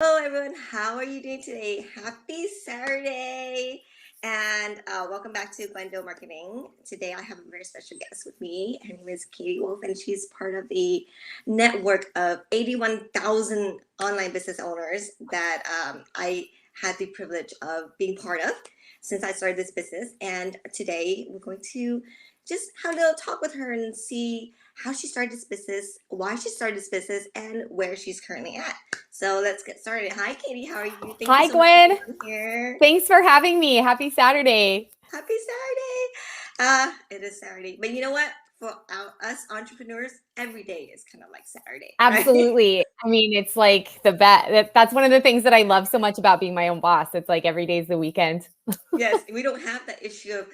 Hello, everyone. How are you doing today? Happy Saturday. And welcome back to Gwen Do Marketing. Today, I have a very special guest with me. Her name is Katie Wolf, and she's part of the network of 81,000 online business owners that I had the privilege of being part of since I started this business. And today, we're going to just have a little talk with her and see how she started this business, why she started this business, and where she's currently at. So let's get started. Hi, Katie. How are you? Thank you Hi, so much for Gwen. being here. Thanks for having me. Happy Saturday. Happy Saturday. It is Saturday. But you know what? For us entrepreneurs, every day is kind of like Saturday, right? Absolutely. I mean, it's like the bet. That's one of the things that I love so much about being my own boss. It's like every day's the weekend. Yes, we don't have that issue of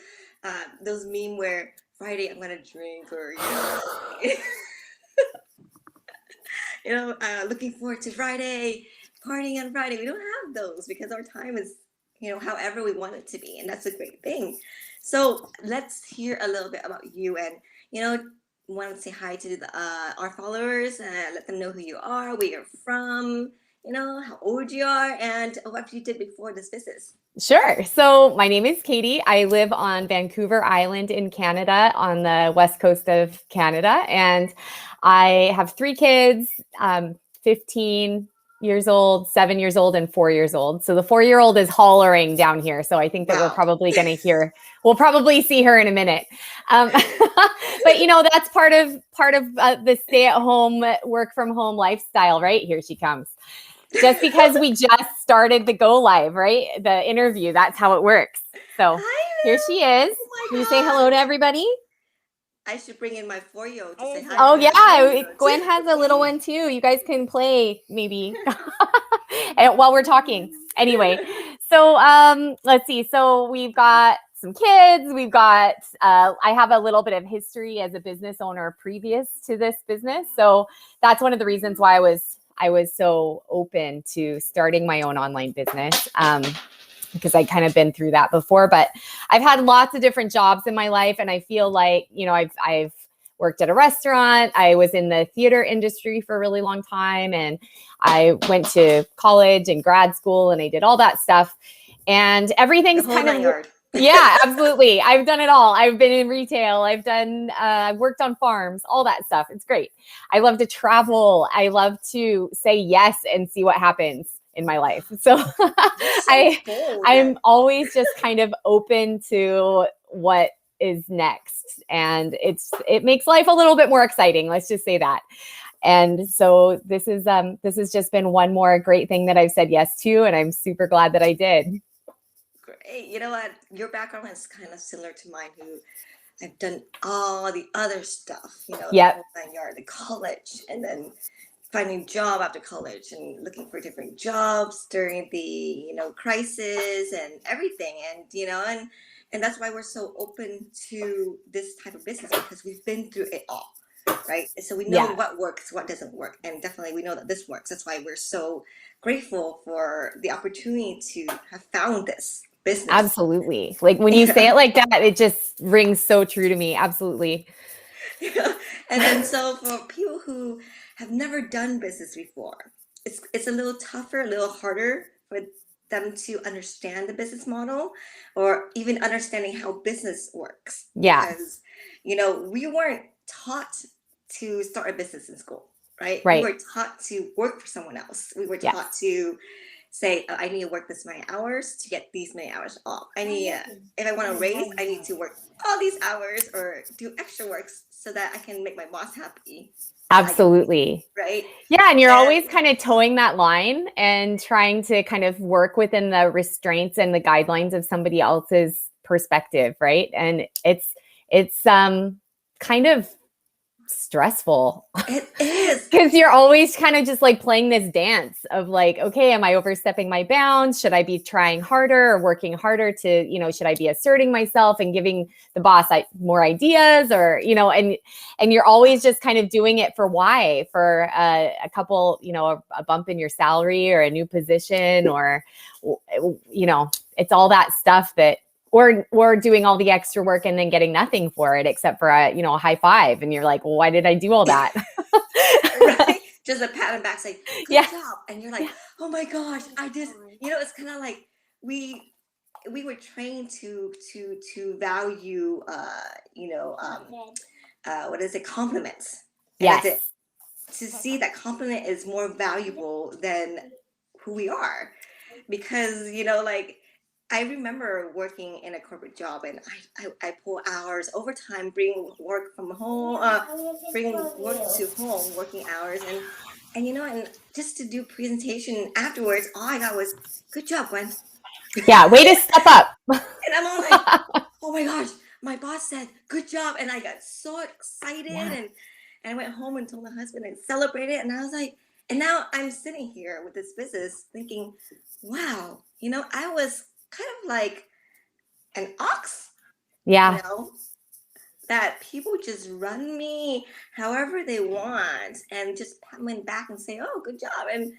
those meme where Friday I'm gonna drink or looking forward to Friday, partying on Friday. We don't have those because our time is, however we want it to be. And that's a great thing. So let's hear a little bit about you and, want to say hi to our followers and let them know who you are, where you're from, how old you are, and what you did before this business. Sure. So my name is Katie. I live on Vancouver Island in Canada on the west coast of Canada. And I have three kids, 15 years old, 7 years old, and 4 years old. So the 4-year-old is hollering down here. So I think that Wow. we'll probably see her in a minute. Um, but that's part of the stay-at-home, work from home lifestyle, right? Here she comes. Just because we just started the go live, right? The interview, that's how it works. So Hi, here Lou. she is. Oh my Can you say hello to gosh. everybody? I should bring in my 4-year-old to say hi to Oh her yeah, 4-year-old too. Gwen has a little one too. You guys can play maybe and while we're talking. Anyway, so let's see. So we've got some kids. We've got I have a little bit of history as a business owner previous to this business. So that's one of the reasons why I was so open to starting my own online business. Because I kind of been through that before, but I've had lots of different jobs in my life. And I feel like, I've worked at a restaurant. I was in the theater industry for a really long time. And I went to college and grad school and I did all that stuff. And The everything's whole kind nine of, yard. yeah, absolutely. I've done it all. I've been in retail. I've worked on farms, all that stuff. It's great. I love to travel. I love to say yes and see what happens in my life. So You're so I bold. I'm always just kind of open to what is next. And it makes life a little bit more exciting. Let's just say that. And so this has just been one more great thing that I've said yes to. And I'm super glad that I did. Great. You know what? Your background is kind of similar to mine, who I've done all the other stuff, the Yep. whole nine yard, the college, and then finding a job after college and looking for different jobs during the, crisis and everything. And, and that's why we're so open to this type of business because we've been through it all. Right. So we know Yeah. what works, what doesn't work. And definitely we know that this works. That's why we're so grateful for the opportunity to have found this business. Absolutely. Like when you say it like that, it just rings so true to me. Absolutely. And then so for people who have never done business before, it's a little tougher, a little harder for them to understand the business model or even understanding how business works Yeah. because we weren't taught to start a business in school, right? We Right. were taught to work for someone else. We were taught Yes. to say, I need to work this many hours to get these many hours off. If I want to raise, I need to work all these hours or do extra works so that I can make my boss happy. So I get paid, Absolutely. right? Yeah. And you're And always kind of towing that line and trying to kind of work within the restraints and the guidelines of somebody else's perspective. Right. And it's kind of stressful it is. because you're always kind of just like playing this dance of like, okay, am I overstepping my bounds? Should I be trying harder or working harder to, should I be asserting myself and giving the boss more ideas or, and you're always just kind of doing it for why? For a couple, a bump in your salary or a new position or, it's all that stuff that or doing all the extra work and then getting nothing for it except for a high five. And you're like, well, why did I do all that? Right? just a pat on the back saying, good Yeah. job. And you're like, Yeah. oh my gosh, I did, it's kind of like we were trained to value what is it, compliments. And Yes. to see that compliment is more valuable than who we are, because like I remember working in a corporate job, and I pull hours overtime, bring work from home, bring work to home, working hours, and just to do presentation afterwards, all I got was good job, Gwen. Yeah. Way to step up. And I'm all like, oh my gosh, my boss said good job, and I got so excited, Yeah. and I went home and told my husband and celebrated, and I was like, and now I'm sitting here with this business thinking, wow, I was kind of like an ox, Yeah. that people just run me however they want and just pat me back and say, oh, good job. And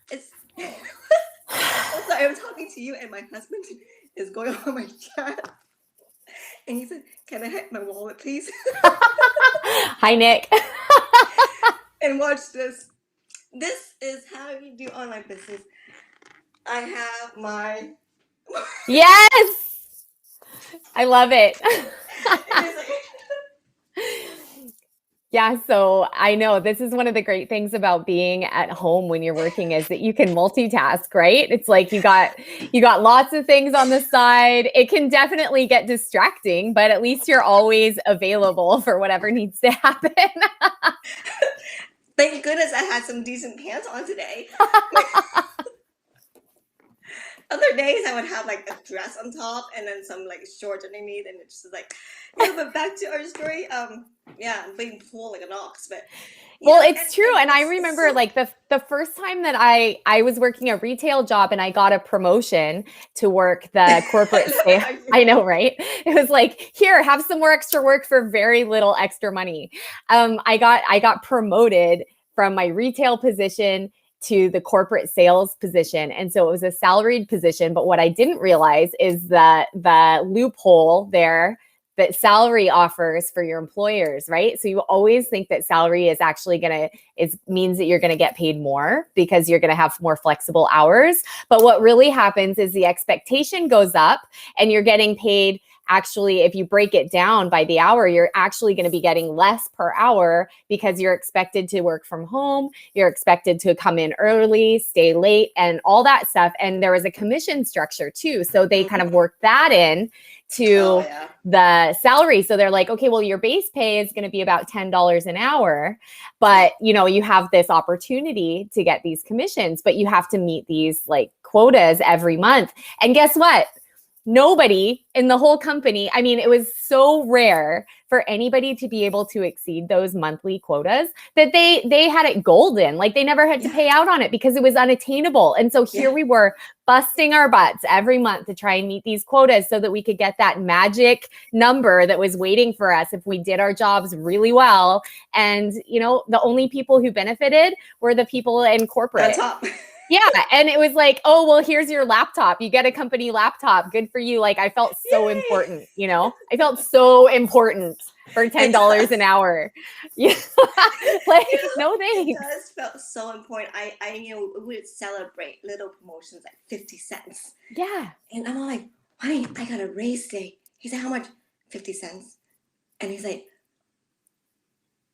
it's I'm sorry, I'm talking to you, and my husband is going on my chat, and he said, can I have my wallet, please? Hi, Nick. And watch this. This is how you do online business. I have my Yes. I love it. Yeah, so I know this is one of the great things about being at home when you're working is that you can multitask, right? It's like you got lots of things on the side. It can definitely get distracting, but at least you're always available for whatever needs to happen. Thank goodness I had some decent pants on today. Other days I would have like a dress on top and then some like shorts underneath, and it's just like, but back to our story. Yeah, I'm being pulled like an ox, but well, it's true. And I remember like the first time that I was working a retail job and I got a promotion to work the corporate sale. I know, right? It was like, here, have some more extra work for very little extra money. I got promoted from my retail position to the corporate sales position. And so it was a salaried position. But what I didn't realize is that the loophole there that salary offers for your employers, right? So you always think that salary is actually means that you're going to get paid more because you're going to have more flexible hours. But what really happens is the expectation goes up and you're getting paid. Actually, if you break it down by the hour, you're actually going to be getting less per hour because you're expected to work from home. You're expected to come in early, stay late, and all that stuff. And there was a commission structure too. So they kind of worked that in to the salary. So they're like, okay, well, your base pay is going to be about $10 an hour, but you have this opportunity to get these commissions, but you have to meet these like quotas every month. And guess what? Nobody in the whole company, I mean, it was so rare for anybody to be able to exceed those monthly quotas that they had it golden. Like they never had to pay out on it because it was unattainable. And so here we were busting our butts every month to try and meet these quotas so that we could get that magic number that was waiting for us if we did our jobs really well. And, the only people who benefited were the people in corporate. Top. Yeah. And it was like, oh, well, here's your laptop. You get a company laptop. Good for you. Like I felt so important, I felt so important for $10 an hour. Yeah. Like, no thanks. It does felt so important. I would celebrate little promotions like 50 cents. Yeah. And I'm all like, honey, I got a raise today. He said, how much? 50 cents. And he's like,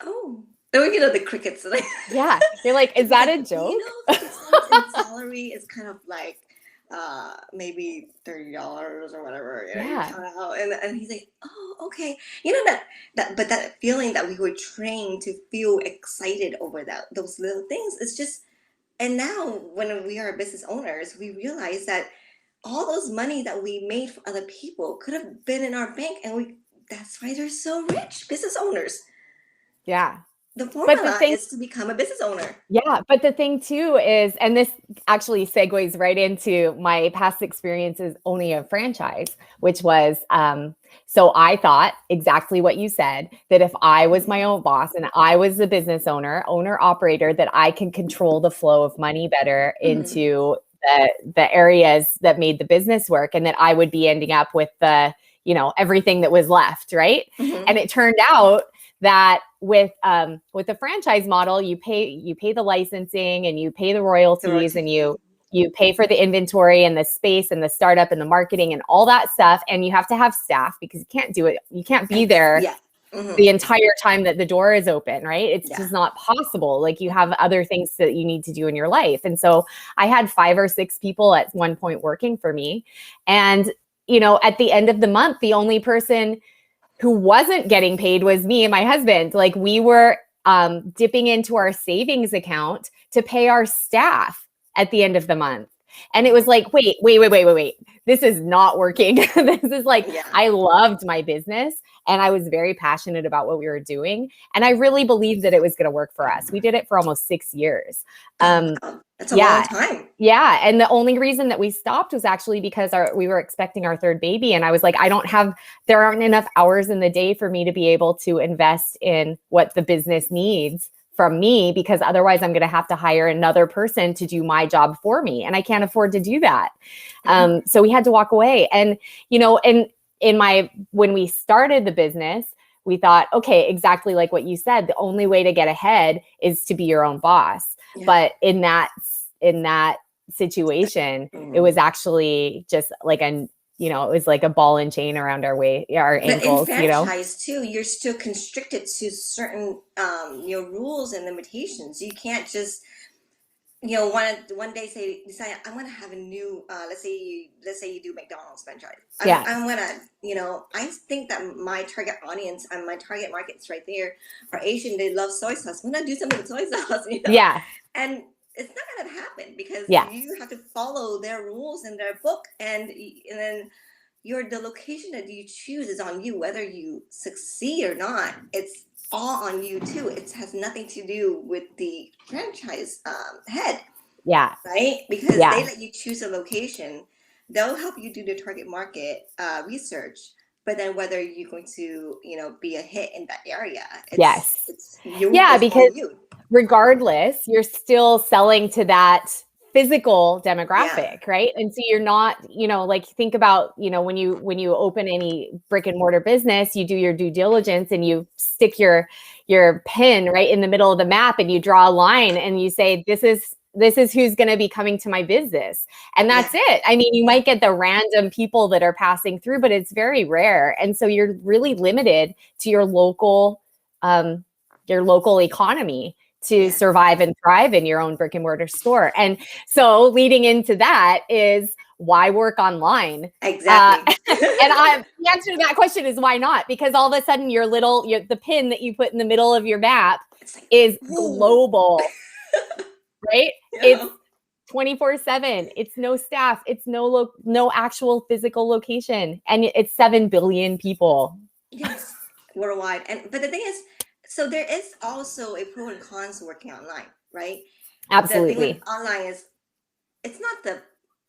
oh. Then the crickets. Yeah. You're like, is that a joke? 50 cents in salary is kind of like maybe $30 or whatever. Yeah. And he's like, oh, okay. But that feeling that we were trained to feel excited over those little things is just, and now when we are business owners, we realize that all those money that we made for other people could have been in our bank, and that's why they're so rich, business owners. Yeah. The formula is to become a business owner. Yeah. But the thing too is, and this actually segues right into my past experiences owning a franchise, which was, so I thought exactly what you said, that if I was my own boss and I was the business owner operator, that I can control the flow of money better into the areas that made the business work, and that I would be ending up with the, everything that was left. Right. And it turned out that with the franchise model, you pay the licensing and you pay the royalties and you pay for the inventory and the space and the startup and the marketing and all that stuff. And you have to have staff because you can't do it. You can't be there the entire time that the door is open, right? It's just not possible. Like you have other things that you need to do in your life. And so I had 5 or 6 people at one point working for me. And, you know, at the end of the month, the only person who wasn't getting paid was me and my husband. Like we were dipping into our savings account to pay our staff at the end of the month. And it was like, wait. This is not working. This is like, I loved my business and I was very passionate about what we were doing. And I really believed that it was going to work for us. We did it for almost 6 years. That's a long time. Yeah. And the only reason that we stopped was actually because we were expecting our 3rd baby. And I was like, there aren't enough hours in the day for me to be able to invest in what the business needs from me, because otherwise I'm going to have to hire another person to do my job for me. And I can't afford to do that. So we had to walk away. And, you know, and when we started the business, we thought, okay, exactly like what you said, the only way to get ahead is to be your own boss. Yeah. But in that situation, it was actually just like it was like a ball and chain around our ankles. But in franchise too, you're still constricted to certain rules and limitations. You can't just one day decide I'm gonna have a new let's say you do McDonald's franchise. I'm gonna I think that my target audience and my target markets right there are Asian. They love soy sauce. I'm gonna do something with soy sauce. Yeah. And it's not going to happen because you have to follow their rules in their book, and then the location that you choose is on you, whether you succeed or not. It's all on you too. It has nothing to do with the franchise head. Yeah. Right? Because they let you choose a location. They'll help you do the target market research, but then whether you're going to, be a hit in that area. It's because regardless, you're still selling to that physical demographic, right? And so you're not, like think about, when you open any brick and mortar business, you do your due diligence and you stick your pin right in the middle of the map and you draw a line and you say, this is who's going to be coming to my business. And that's it. I mean, you might get the random people that are passing through, but it's very rare. And so you're really limited to your local economy to survive and thrive in your own brick and mortar store. And so leading into that is why work online? Exactly. And the answer to that question is why not? Because all of a sudden the pin that you put in the middle of your map is global, right? Yeah. It's 24/7. It's no staff. It's no actual physical location. And it's 7 billion people. Yes, worldwide. But the thing is, so there is also a pro and cons working online, right? Absolutely. The thing with online is, it's not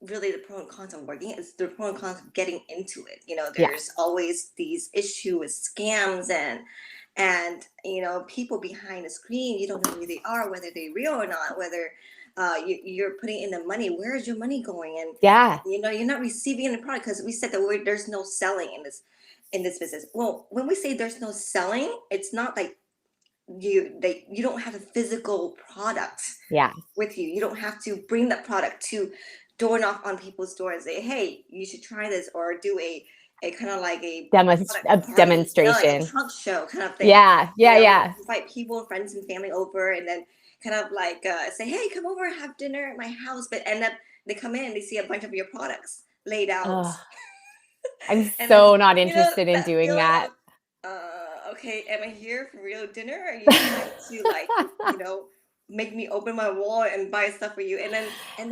really the pro and cons of working. It's the pro and cons of getting into it. There's always these issues with scams and people behind the screen. You don't know who they are, whether they're real or not, whether you're putting in the money. Where is your money going? And you're not receiving any product, because we said that there's no selling in this business. Well, when we say there's no selling, it's not like you don't have a physical product with you. You don't have to bring that product to door knock on people's door and say, hey, you should try this, or do a kind of like a demonstration, like a trunk show kind of thing. Invite people, friends and family over, and then kind of like say, hey, come over, have dinner at my house. But end up they come in and they see a bunch of your products laid out. I'm so not interested in doing that. Okay, am I here for real dinner? Or are you trying to make me open my wallet and buy stuff for you? And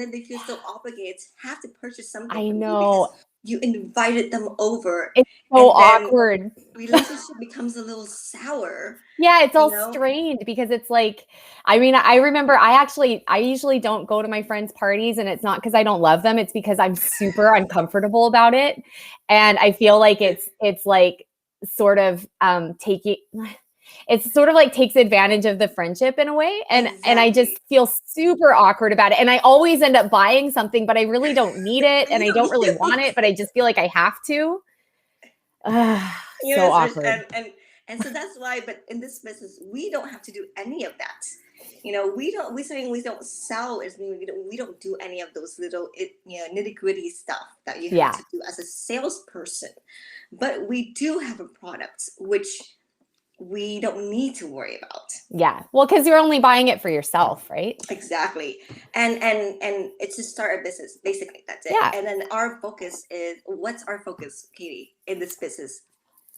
then they feel so obligated to have to purchase something. I know. You invited them over. It's so awkward. Relationship becomes a little sour. Yeah, it's all strained because it's like, I mean, I remember I usually don't go to my friends' parties, and it's not because I don't love them. It's because I'm super uncomfortable about it. And I feel like it's like sort of takes advantage of the friendship in a way. And I just feel super awkward about it. And I always end up buying something, but I really don't need it. And I don't really want it, but I just feel like I have to. So awkward. And so that's why, but in this business, we don't have to do any of that. We don't sell is we don't do any of those little, nitty gritty stuff that you have Yeah. to do as a salesperson. But we do have a product which we don't need to worry about. Yeah. Well, because you're only buying it for yourself, right? Exactly. And it's to start a business, basically. That's it. Yeah. And then what's our focus, Katie, in this business?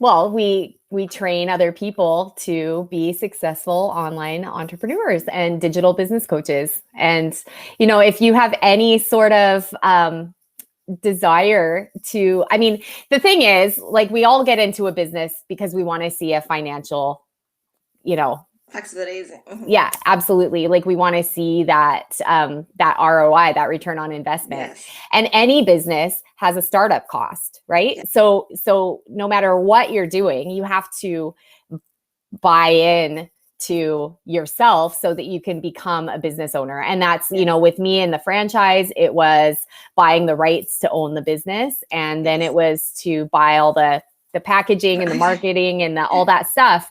Well, we train other people to be successful online entrepreneurs and digital business coaches. And, if you have any sort of desire to, I mean, the thing is, like, we all get into a business because we want to see a financial, flexibility. Yeah, absolutely. Like, we want to see that that ROI, that return on investment. Yes. And any business has a startup cost, right? Yes. So no matter what you're doing, you have to buy in to yourself so that you can become a business owner. And that's, with me in the franchise, it was buying the rights to own the business. And then it was to buy all the packaging and the marketing and all that stuff.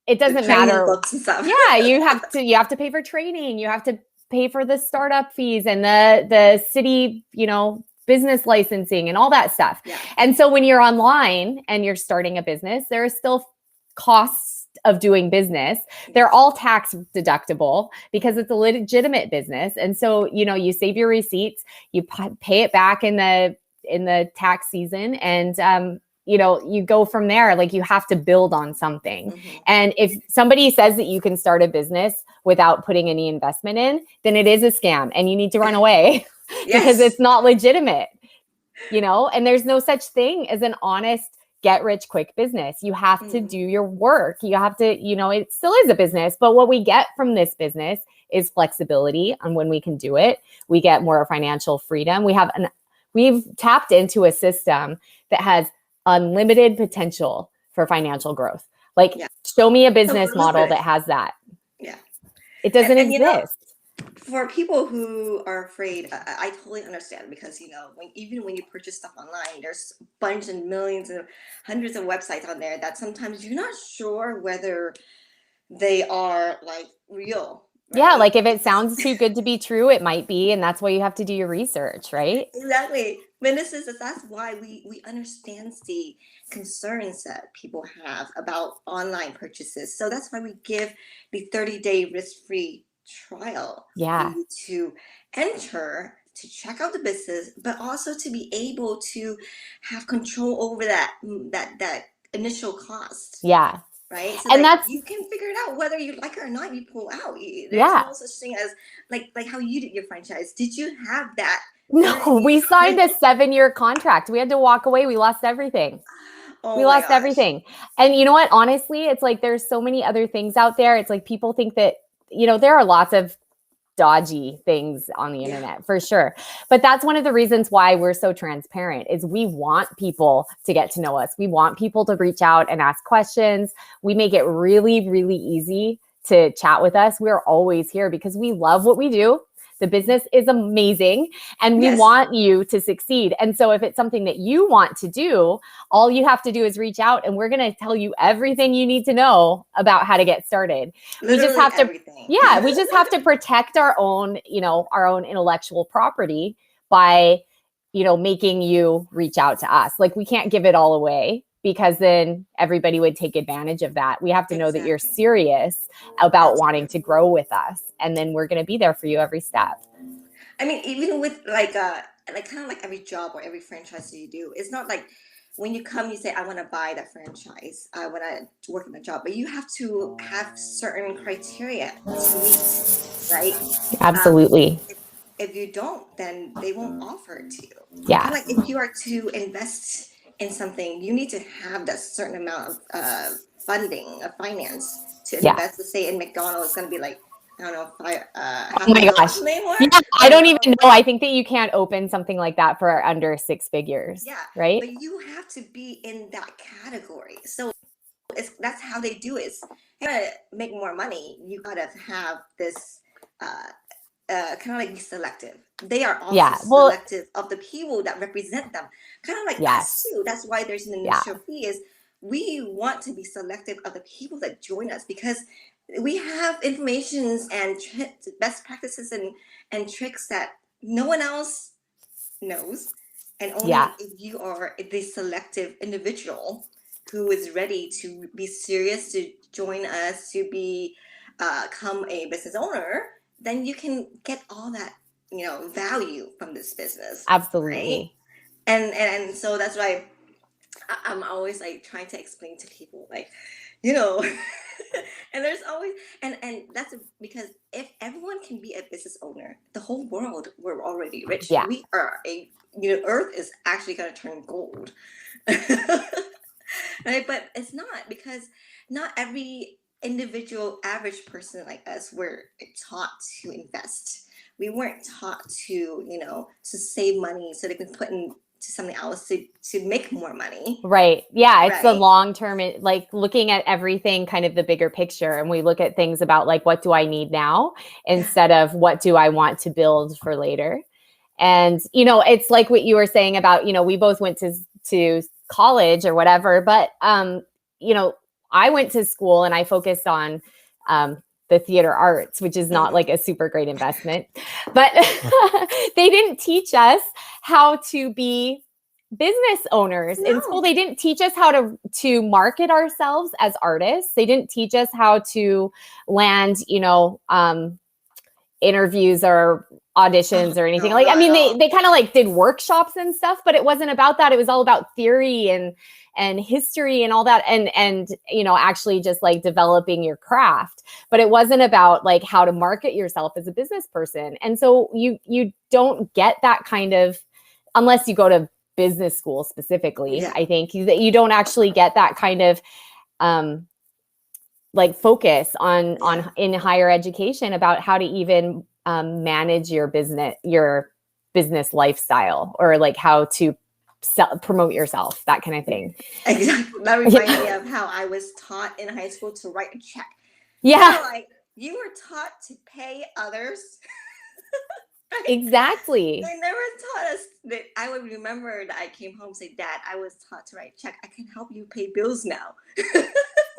It doesn't matter. Books and stuff. Yeah, you have to pay for training. You have to pay for the startup fees and the city, business licensing and all that stuff. Yeah. And so when you're online and you're starting a business, there are still costs of doing business. They're all tax deductible because it's a legitimate business. And so, you save your receipts, you pay it back in the tax season, and you go from there. Like, you have to build on something. Mm-hmm. And if somebody says that you can start a business without putting any investment in, then it is a scam and you need to run away. Because it's not legitimate, and there's no such thing as an honest get rich quick business. You have to do your work. You have to, it still is a business, but what we get from this business is flexibility on when we can do it. We get more financial freedom. We've tapped into a system that has unlimited potential for financial growth. Like, show me a business model that has that. Yeah. It doesn't exist. For people who are afraid, I totally understand, because even when you purchase stuff online, there's a bunch and millions and hundreds of websites on there that sometimes you're not sure whether they are like real. Right? Yeah, like if it sounds too good to be true, it might be, and that's why you have to do your research, right? Exactly. But that's why we understand the concerns that people have about online purchases. So that's why we give the 30-day risk-free trial for you to enter, to check out the business, but also to be able to have control over that initial cost. Yeah. Right. So and that's, you can figure it out whether you like it or not. You pull out. There's no such thing as like how you did your franchise. Did you have that? No, we signed a 7-year contract. We had to walk away. We lost everything. We lost everything. And you know what? Honestly, it's like there's so many other things out there. It's like people think that, there are lots of dodgy things on the internet for sure. But that's one of the reasons why we're so transparent, is we want people to get to know us. We want people to reach out and ask questions. We make it really, really easy to chat with us. We're always here because we love what we do. The business is amazing and we want you to succeed. And so if it's something that you want to do, all you have to do is reach out and we're going to tell you everything you need to know about how to get started. Literally we just have everything. we just have to protect our own, our own intellectual property by, making you reach out to us. Like, we can't give it all away, because then everybody would take advantage of that. We have to know that you're serious about wanting to grow with us. And then we're going to be there for you every step. I mean, even with like kind of like every job or every franchise that you do, it's not like when you come, you say, I want to buy that franchise. I want to work in a job, but you have to have certain criteria to meet, right? Absolutely. If you don't, then they won't offer it to you. Yeah. Like if you are to invest in something, you need to have that certain amount of funding, of finance to invest. Let's say in McDonald's, it's going to be like, I don't know, oh my gosh. Yeah, I don't even know. I think that you can't open something like that for under 6 figures. Yeah. Right. But you have to be in that category. So that's how they do it. You gotta make more money. You gotta have this kind of like be selective. They are also selective of the people that represent them. Kind of like us too. That's why there's an initial fee. Is we want to be selective of the people that join us because we have informations and best practices and tricks that no one else knows, and only Yeah. if you are the selective individual who is ready to be serious to join us to become a business owner, then you can get all that value from this business, right? Absolutely. And so that's why I'm always like trying to explain to people, like, you know, and there's always and that's because if everyone can be a business owner, the whole world, we're already rich. Yeah. We are Earth is actually going to turn gold, right? But it's not, because not every individual average person like us were taught to invest. We weren't taught to save money so they can put into something else to make more money. Right. Yeah. It's the Right. long term, like looking at everything, kind of the bigger picture. And we look at things about like, what do I need now instead of what do I want to build for later? And, it's like what you were saying about, we both went to college or whatever, but, I went to school and I focused on, the theater arts, which is not like a super great investment, but they didn't teach us how to be business owners in school. They didn't teach us how to market ourselves as artists. They didn't teach us how to land, interviews or auditions or anything. Like, I mean, they kind of like did workshops and stuff, but it wasn't about that. It was all about theory and history and all that. And, actually just like developing your craft, but it wasn't about like how to market yourself as a business person. And so you don't get that kind of, unless you go to business school specifically. Yeah. I think you don't actually get that kind of, like focus on in higher education about how to even manage your business lifestyle, or like how to promote yourself, that kind of thing. Exactly. That reminds me of how I was taught in high school to write a check. Yeah. Like you were taught to pay others. Right? Exactly. They never taught us that. I would remember that I came home and say, Dad, I was taught to write a check. I can help you pay bills now.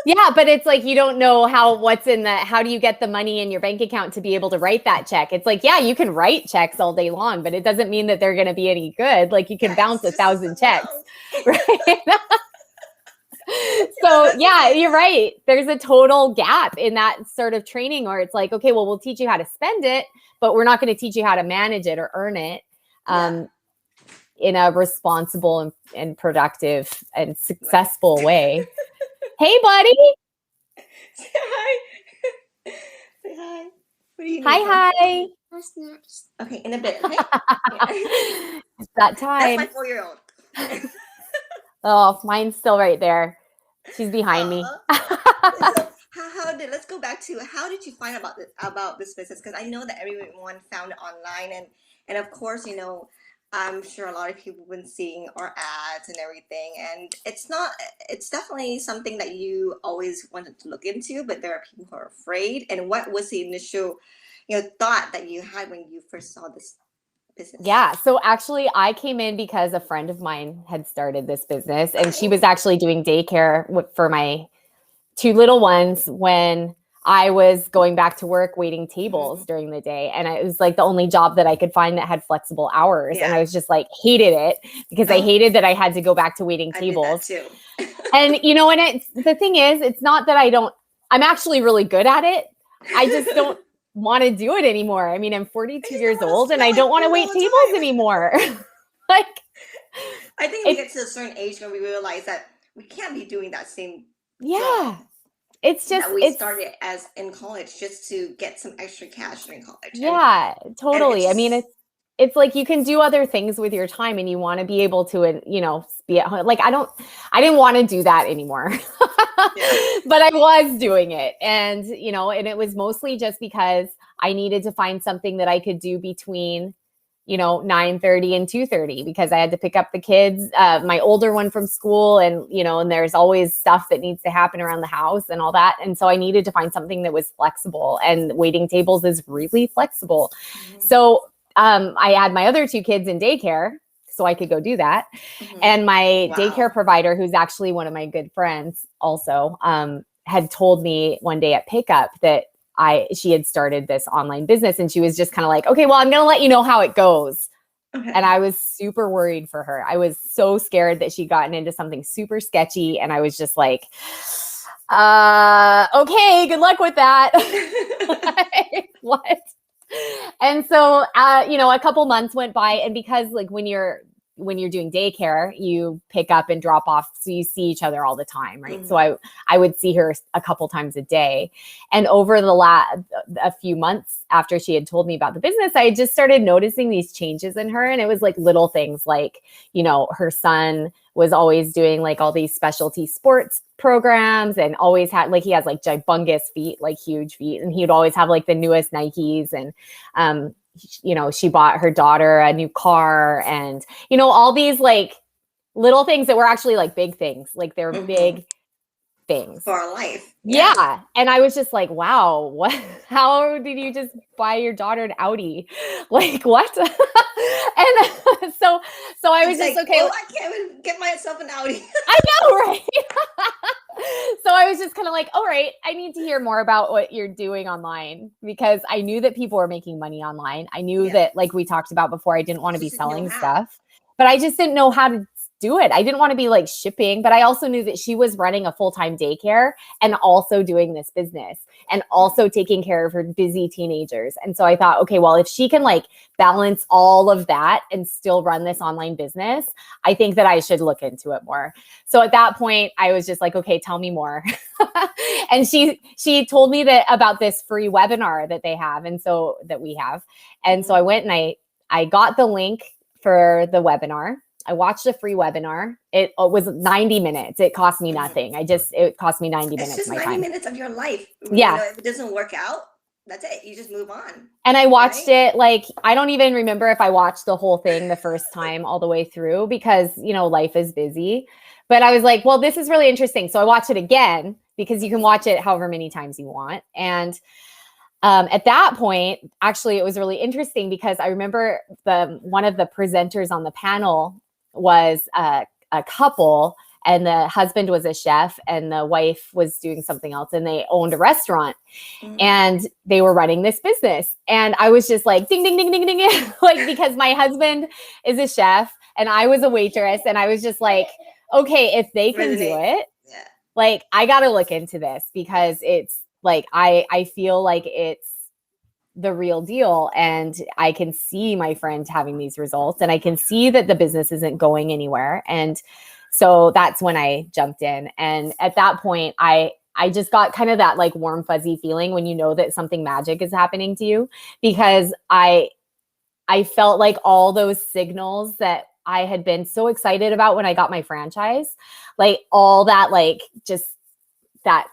Yeah, but it's like you don't know how do you get the money in your bank account to be able to write that check? It's like, yeah, you can write checks all day long, but it doesn't mean that they're going to be any good. Like you can bounce 1,000 checks, right? So yeah, you're right. There's a total gap in that sort of training where it's like, okay, well, we'll teach you how to spend it, but we're not going to teach you how to manage it or earn it in a responsible and productive and successful way. Hey, buddy. Say hi. Say hi. What do you need? Hi. Snacks. Okay, in a bit. Okay. It's that time. That's my 4-year-old. Oh, mine's still right there. She's behind me. Let's go back to how did you find about this business? Because I know that everyone found it online, and of course, I'm sure a lot of people have been seeing our ads and everything, and it's definitely something that you always wanted to look into, but there are people who are afraid. And what was the initial, thought that you had when you first saw this business? Yeah. So actually I came in because a friend of mine had started this business, and she was actually doing daycare for my 2 little ones when I was going back to work waiting tables during the day. And it was like the only job that I could find that had flexible hours. Yeah. And I was just like, hated it because I hated that I had to go back to waiting tables. I did that too. And, and the thing is, it's not that I'm actually really good at it. I just don't want to do it anymore. I mean, I'm 42 years old and I don't want to wait tables anymore. Like, I think we get to a certain age where we realize that we can't be doing that same job. It's just we started as in college just to get some extra cash during college. Yeah, totally. I mean, it's like you can do other things with your time, and you want to be able to, be at home. Like I didn't want to do that anymore, but I was doing it, and and it was mostly just because I needed to find something that I could do between 9:30 and 2:30, because I had to pick up the kids, my older one from school, and and there's always stuff that needs to happen around the house and all that. And so I needed to find something that was flexible, and waiting tables is really flexible. Mm-hmm. So I had my other 2 kids in daycare. so I could go do that. Mhm. And my Wow. daycare provider, who's actually one of my good friends also, had told me one day at pickup that she had started this online business, and she was just kind of like, okay, well, I'm going to let you know how it goes. Okay. And I was super worried for her. I was so scared that she'd gotten into something super sketchy. And I was just like, okay, good luck with that. Like, what? And so, a couple months went by, and because like when you're doing daycare, you pick up and drop off, so you see each other all the time, right? Mhm. So I would see her a couple times a day. And over a few months after she had told me about the business, I just started noticing these changes in her. And it was like little things like, her son was always doing like all these specialty sports programs, and always had like, he has like gibungous feet, like huge feet. And he would always have like the newest Nikes. And, she bought her daughter a new car, and, all these like little things that were actually like big things, like they're big things for our life. Yeah. And I was just like, wow, how did you just buy your daughter an Audi? Like what? And so I was just like, okay. Oh, I can't even get myself an Audi. I know, right? So I was just kind of like, all right, I need to hear more about what you're doing online, because I knew that people were making money online. I knew that, like we talked about before, I didn't want to be selling stuff, but I just didn't know how to do it. I didn't want to be like shipping, but I also knew that she was running a full-time daycare and also doing this business and also taking care of her busy teenagers. And so I thought, okay, well, if she can like balance all of that and still run this online business, I think that I should look into it more. So at that point, I was just like, okay, tell me more. And she told me that about this free webinar that they have, and so that we have. And so I went and I got the link for the webinar. I watched a free webinar. It was 90 minutes. It cost me nothing. It cost me 90 minutes. It's just 90 minutes of your life. Yeah. If it doesn't work out, that's it. You just move on. And I watched it, like, I don't even remember if I watched the whole thing the first time all the way through, because, life is busy. But I was like, well, this is really interesting. So I watched it again, because you can watch it however many times you want. And at that point, actually, it was really interesting, because I remember one of the presenters on the panel was a couple, and the husband was a chef and the wife was doing something else, and they owned a restaurant and they were running this business. And I was just like, ding, ding, ding, ding, ding, like, because my husband is a chef and I was a waitress, and I was just like, okay, if they can do it, like, I got to look into this, because it's like, I feel like it's the real deal, and I can see my friend having these results, and I can see that the business isn't going anywhere. And so that's when I jumped in. And at that point, I just got kind of that like warm, fuzzy feeling when you know that something magic is happening to you, because I felt like all those signals that I had been so excited about when I got my franchise, like all that, like just that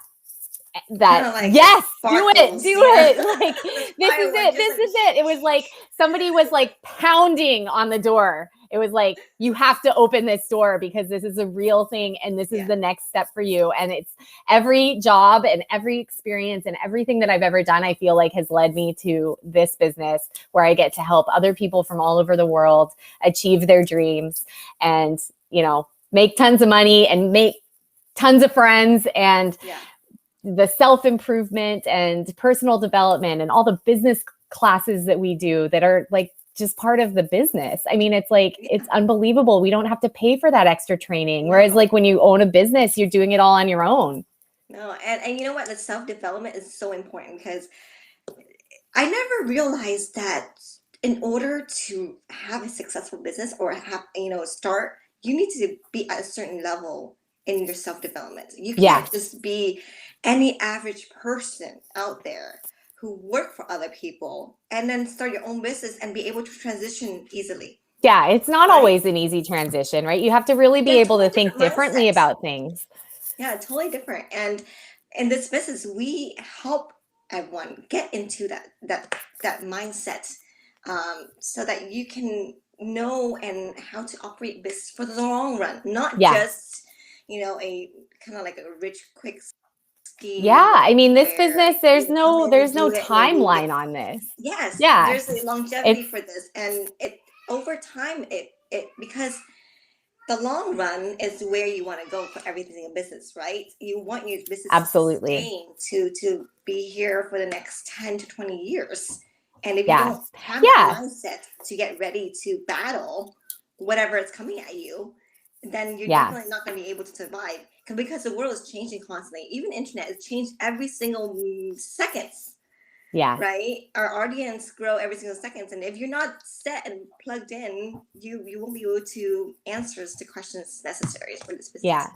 like, yes, sparkles, do it. Like, this is it. This is it. It was like somebody was like pounding on the door. It was like, you have to open this door, because this is a real thing, and this is the next step for you. And it's every job and every experience and everything that I've ever done, I feel like has led me to this business, where I get to help other people from all over the world achieve their dreams and, make tons of money and make tons of friends, and the self-improvement and personal development and all the business classes that we do that are like just part of the business. I mean, it's like, it's unbelievable. We don't have to pay for that extra training. Whereas like when you own a business, you're doing it all on your own. No. And you know what? The self-development is so important, because I never realized that in order to have a successful business or have, start, you need to be at a certain level in your self-development. You can't just be any average person out there who work for other people and then start your own business and be able to transition easily. Yeah, it's not always an easy transition, right? You have to really be able to think differently about things. Yeah, totally different. And in this business, we help everyone get into that mindset, so that you can know and how to operate business for the long run, not just a kind of like a rich quick scheme. Yeah, I mean, this business, there's no timeline on this. Yes, yeah, there's a longevity for this, and over time it because the long run is where you want to go for everything in business, right? You want your business to Absolutely. sustain, to be here for the next 10 to 20 years. And if you Yeah. don't have Yeah. that mindset to get ready to battle whatever is coming at you, then you're Yeah. definitely not going to be able to survive. Because the world is changing constantly. Even internet is changed every single seconds. Yeah. Right, our audience grow every single seconds, and if you're not set and plugged in, you won't be able to answers to questions necessary for this business. Yeah,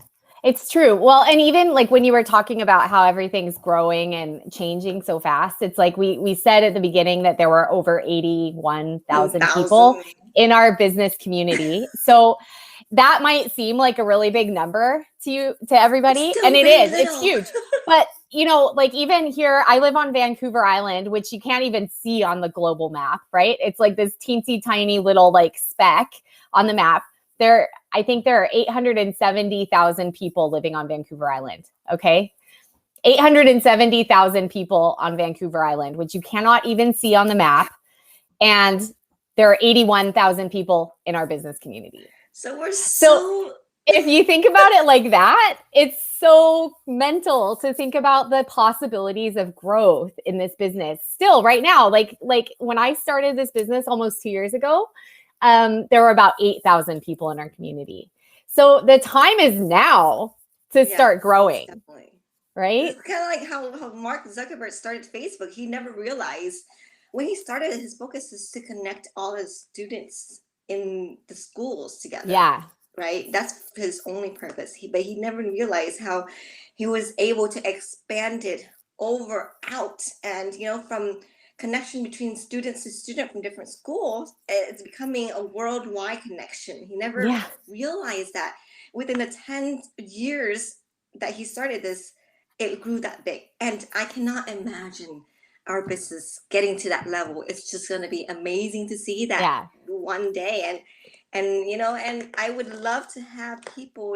it's true. Well, and even like when you were talking about how everything's growing and changing so fast, it's like we said at the beginning that there were over 81,000 people in our business community. So that might seem like a really big number to you, to everybody, and it is. It's huge. But you know, like even here, I live on Vancouver Island, which you can't even see on the global map, right? It's like this teensy tiny little like speck on the map. I think there are 870,000 people living on Vancouver Island. Okay. 870,000 people on Vancouver Island, which you cannot even see on the map. And there are 81,000 people in our business community. So we're so if you think about it like that, it's so mental to think about the possibilities of growth in this business still right now. Like when I started this business almost 2 years ago, there were about 8,000 people in our community. So the time is now to start growing. Definitely. Right? It's kind of like how Mark Zuckerberg started Facebook. He never realized when he started, his focus is to connect all his students in the schools together. Yeah. Right? That's his only purpose. But he never realized how he was able to expand it out. And, from connection between students to student from different schools, it's becoming a worldwide connection. He never realized that within the 10 years that he started this, it grew that big. And I cannot imagine our business getting to that level. It's just going to be amazing to see that one day. And I would love to have people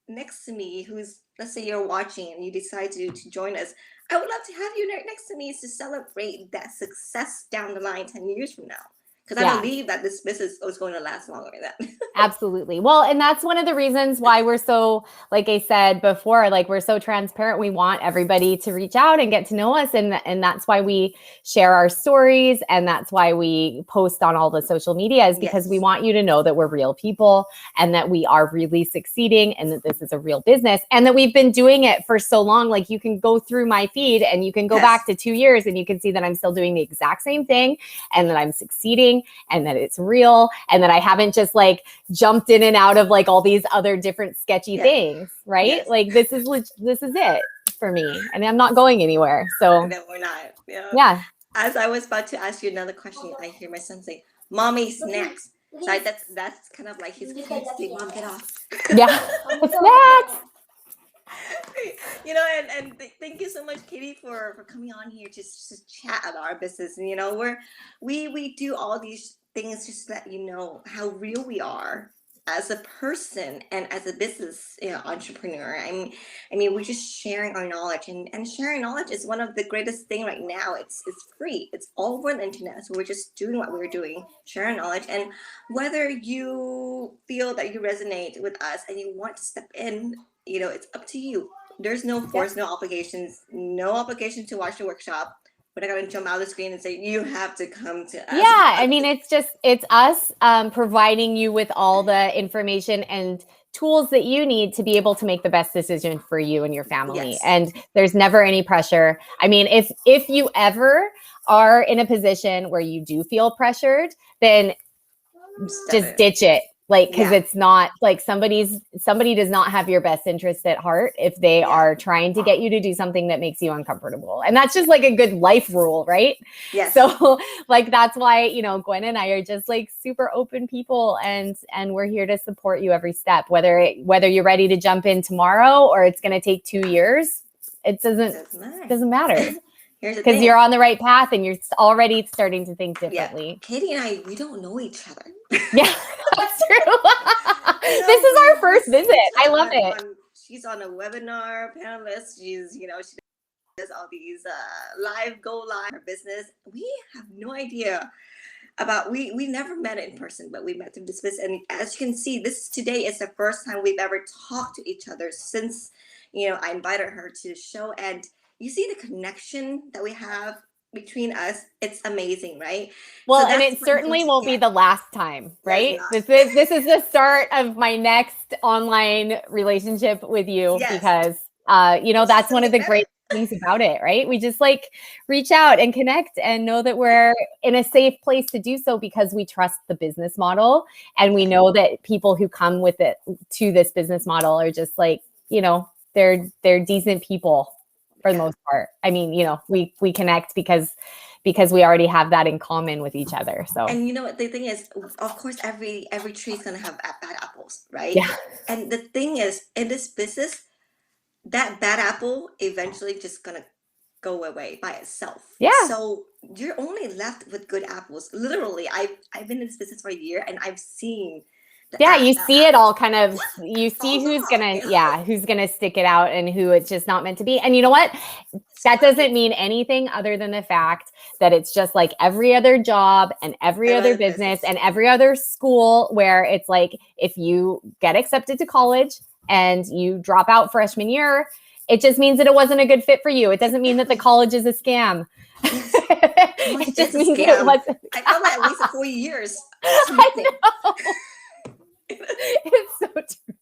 next to me who's, let's say you're watching and you decide to join us. I would love to have you next to me to celebrate that success down the line 10 years from now. Because I believe that this business is going to last longer than that. Absolutely. Well, and that's one of the reasons why we're so, like I said before, like we're so transparent. We want everybody to reach out and get to know us. And that's why we share our stories. And that's why we post on all the social medias, because we want you to know that we're real people and that we are really succeeding and that this is a real business and that we've been doing it for so long. Like you can go through my feed and you can go back to 2 years and you can see that I'm still doing the exact same thing and that I'm succeeding and that it's real and that I haven't just like jumped in and out of like all these other different sketchy things, right? Like this is it for me and I'm not going anywhere. So no, we're not. Yeah. As I was about to ask you another question, I hear my son say, "Mommy, snacks." So that's kind of like his kids say, "Mom, get off." Yeah. Snacks. And thank you so much, Katie, for coming on here just to chat about our business. And we do all these things just to let you know how real we are as a person and as a business entrepreneur. I mean, we're just sharing our knowledge, and sharing knowledge is one of the greatest thing right now. It's free. It's all over the internet. So we're just doing what we're doing, sharing knowledge. And whether you feel that you resonate with us and you want to step in, it's up to you. There's no force, no obligations, no obligation to watch the workshop. But I gotta jump out of the screen and say, you have to come to us. Yeah, I mean, it's us providing you with all the information and tools that you need to be able to make the best decision for you and your family. And there's never any pressure. I mean, if you ever are in a position where you do feel pressured, then just ditch it. Like, because it's not like somebody does not have your best interest at heart if they are trying to get you to do something that makes you uncomfortable. And that's just like a good life rule, right? Yes. So like, that's why, Gwen and I are just like super open people and we're here to support you every step, whether you're ready to jump in tomorrow or it's going to take 2 years. It doesn't matter. Because you're on the right path and you're already starting to think differently. Yeah. Katie and I, we don't know each other. Yeah, that's true. This is our first visit. I love it. She's on a webinar panelist. She's, she does all these live business. We have no idea about we never met in person, but we met through this business. And as you can see, this today is the first time we've ever talked to each other since I invited her to the show. And you see the connection that we have between us. It's amazing, right? So Well, and that's it what I'm going certainly to won't be get. the last time, That is right? not. This is the start of my next online relationship with you Yes, because it's just that's gonna one of get the better. great things about it, right? We just like reach out and connect and know that we're in a safe place to do so because we trust the business model and we Yeah. know that people who come with it to this business model are just like, they're decent people for the Yeah. most part. I mean, we connect because we already have that in common with each other. So And you know what the thing is, of course, every tree is gonna have bad apples, right? yeah, And the thing is, in this business, that bad apple eventually just gonna go away by itself. yeah, So you're only left with good apples. Literally, I've been in this business for a year, and I've seen the yeah. You bad see it all apples kind of. You see fall who's gonna stick it out and who it's just not meant to be. And you know what? It's That funny. doesn't mean anything other than the fact that it's just like every other job and every Every other other business business. and every other school where it's like if you get accepted to college and you drop out freshman year, it just means that it wasn't a good fit for you. It doesn't mean that the Exactly. college is a scam. Yes. College It just is a means that it scam. wasn't. I felt like I wasted 4 years to I nothing. know. It's so true.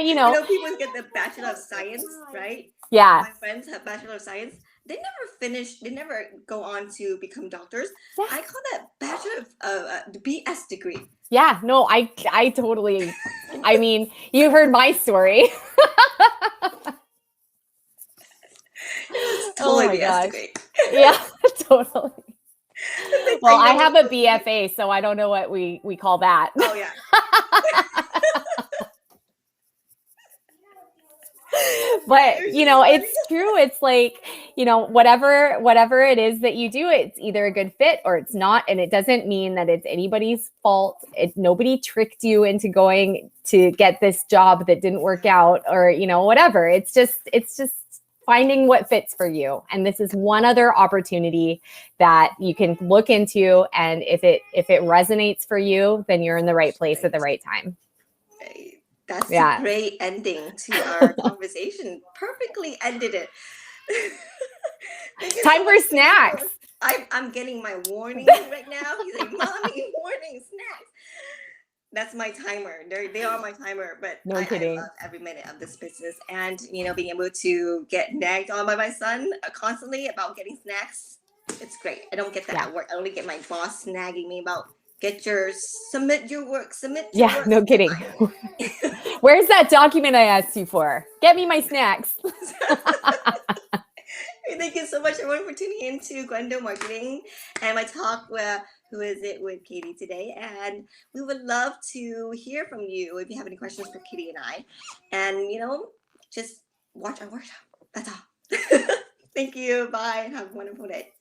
You know, But people get the Bachelor of Science, right? yeah, My friends have Bachelor of Science. They never finish. They never go on to become doctors. yeah, I call that Bachelor of the BS degree. yeah. No, I totally. I mean, you heard my story. It's Oh totally my BS gosh. degree. Yeah, totally. Well, I I know have what. a BFA, so I don't know what we call that. Oh yeah. But It's just funny. it's true. It's like, whatever it is that you do, it's either a good fit or it's not. And it doesn't mean that it's anybody's fault. Nobody tricked you into going to get this job that didn't work out or, whatever. It's just finding what fits for you. And this is one other opportunity that you can look into. And if it resonates for you, then you're in the right place at the right time. Right. That's a Yeah. great ending to our conversation. Perfectly ended it. Thank you so Time for much, Katie, snacks. I'm getting my warning right now. He's like, "Mommy, warning, snacks." That's my timer. They are my timer. But No I kidding. love every minute of this business, and being able to get nagged on by my son constantly about getting snacks. It's great. I don't get that Yeah. at work. I only get my boss nagging me about submit your work, submit your Yeah, work. no kidding. Where's that document I asked you for? Get me my snacks. Thank you so much, everyone, for tuning in to Gwen Do Marketing and my talk with Who Is It with Katie today. And we would love to hear from you if you have any questions for Katie and I. And, just watch our workshop. That's all. Thank you. Bye. Have a wonderful day.